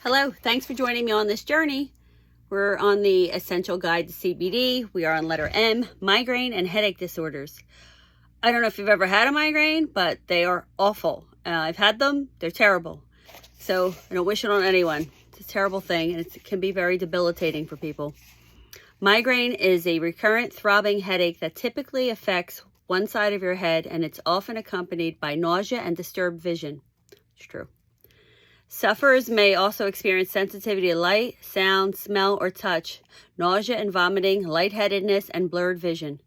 Hello, thanks for joining me on this journey. We're on the Essential Guide to CBD. We are on letter M, migraine and headache disorders. I don't know if you've ever had a migraine, but they are awful. I've had them, they're terrible. So I don't wish it on anyone. It's a terrible thing and it can be very debilitating for people. Migraine is a recurrent throbbing headache that typically affects one side of your head, and it's often accompanied by nausea and disturbed vision. It's true. Sufferers may also experience sensitivity to light, sound, smell, or touch, nausea and vomiting, lightheadedness, and blurred vision.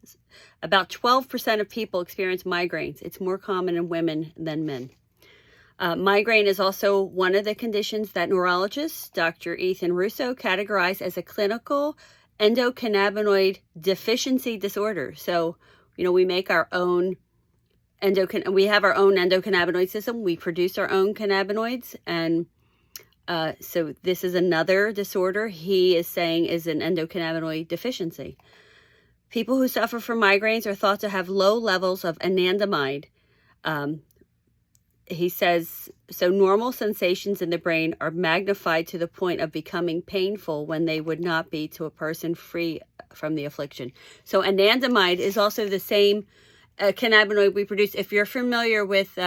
About 12% of people experience migraines. It's more common in women than men. Migraine is also one of the conditions that neurologist Dr. Ethan Russo categorized as a clinical endocannabinoid deficiency disorder. So, we make our own we have our own endocannabinoid system. We produce our own cannabinoids. And so this is another disorder he is saying is an endocannabinoid deficiency. People who suffer from migraines are thought to have low levels of anandamide. He says, so normal sensations in the brain are magnified to the point of becoming painful when they would not be to a person free from the affliction. So anandamide is also the same cannabinoid we produce. If you're familiar with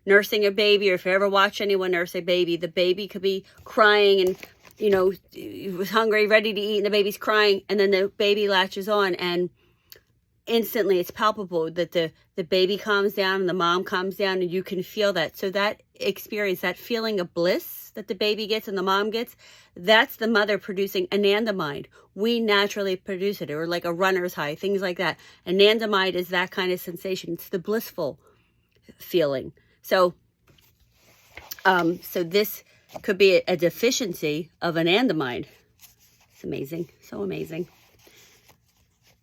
nursing a baby, or if you ever watch anyone nurse a baby, the baby could be crying and, was hungry, ready to eat, and the baby's crying, and then the baby latches on, and instantly it's palpable that the baby calms down and the mom calms down, and you can feel that. So that experience, that feeling of bliss that the baby gets and the mom gets, that's the mother producing anandamide. We naturally produce it, or like a runner's high, things like that. Anandamide is that kind of sensation. It's the blissful feeling. So, so this could be a deficiency of anandamide. It's amazing, so amazing.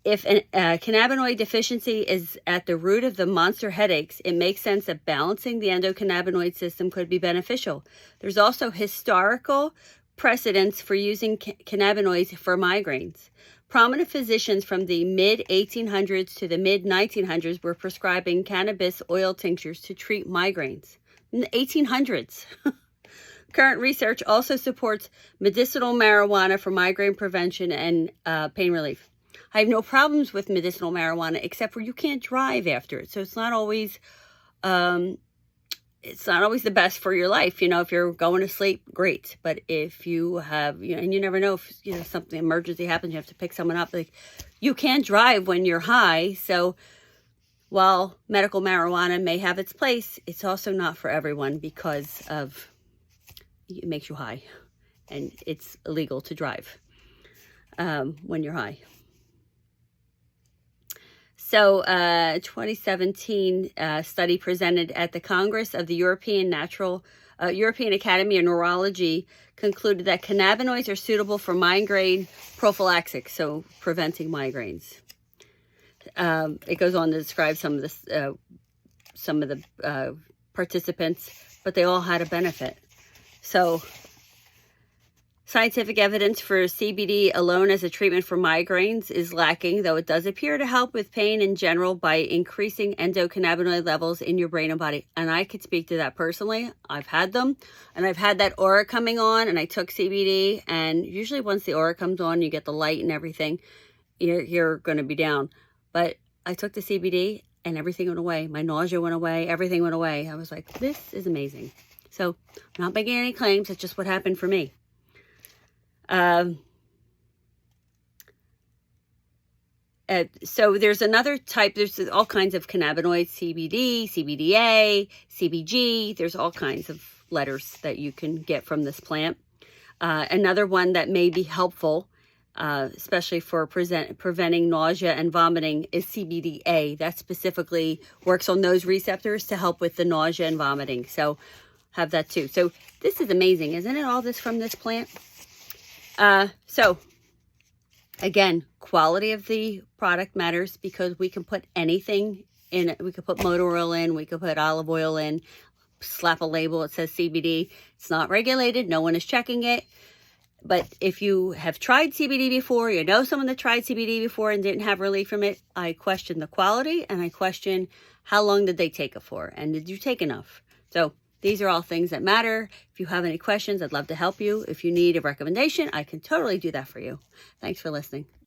If a cannabinoid deficiency is at the root of the monster headaches, it makes sense that balancing the endocannabinoid system could be beneficial. There's also historical precedents for using cannabinoids for migraines. Prominent physicians from the mid-1800s to the mid-1900s were prescribing cannabis oil tinctures to treat migraines. In the 1800s. Current research also supports medicinal marijuana for migraine prevention and pain relief. I have no problems with medicinal marijuana, except for you can't drive after it. So it's not always the best for your life. If you're going to sleep, great. But if you have, and you never know if, something emergency happens, you have to pick someone up. Like, you can't drive when you're high. So while medical marijuana may have its place, it's also not for everyone because it makes you high, and it's illegal to drive when you're high. So, 2017 study presented at the Congress of the European Academy of Neurology concluded that cannabinoids are suitable for migraine prophylaxis, so preventing migraines. It goes on to describe some of the participants, but they all had a benefit. So, scientific evidence for CBD alone as a treatment for migraines is lacking, though it does appear to help with pain in general by increasing endocannabinoid levels in your brain and body. And I could speak to that personally. I've had them, and I've had that aura coming on, and I took CBD, and usually once the aura comes on, you get the light and everything, you're going to be down. But I took the CBD, and everything went away. My nausea went away. Everything went away. I was like, this is amazing. So I'm not making any claims. It's just what happened for me. So there's another type, there's all kinds of cannabinoids, CBD, CBDA, CBG, there's all kinds of letters that you can get from this plant. Another one that may be helpful, especially for preventing nausea and vomiting, is CBDA. That specifically works on those receptors to help with the nausea and vomiting. So have that too. So this is amazing, isn't it? All this from this plant. So again, quality of the product matters because we can put anything in it. We could put motor oil in, we could put olive oil in, slap a label, it says CBD. It's not regulated. No one is checking it. But if you have tried CBD before, someone that tried CBD before and didn't have relief from it, I question the quality, and I question how long did they take it for, and did you take enough? So These are all things that matter. If you have any questions, I'd love to help you. If you need a recommendation, I can totally do that for you. Thanks for listening.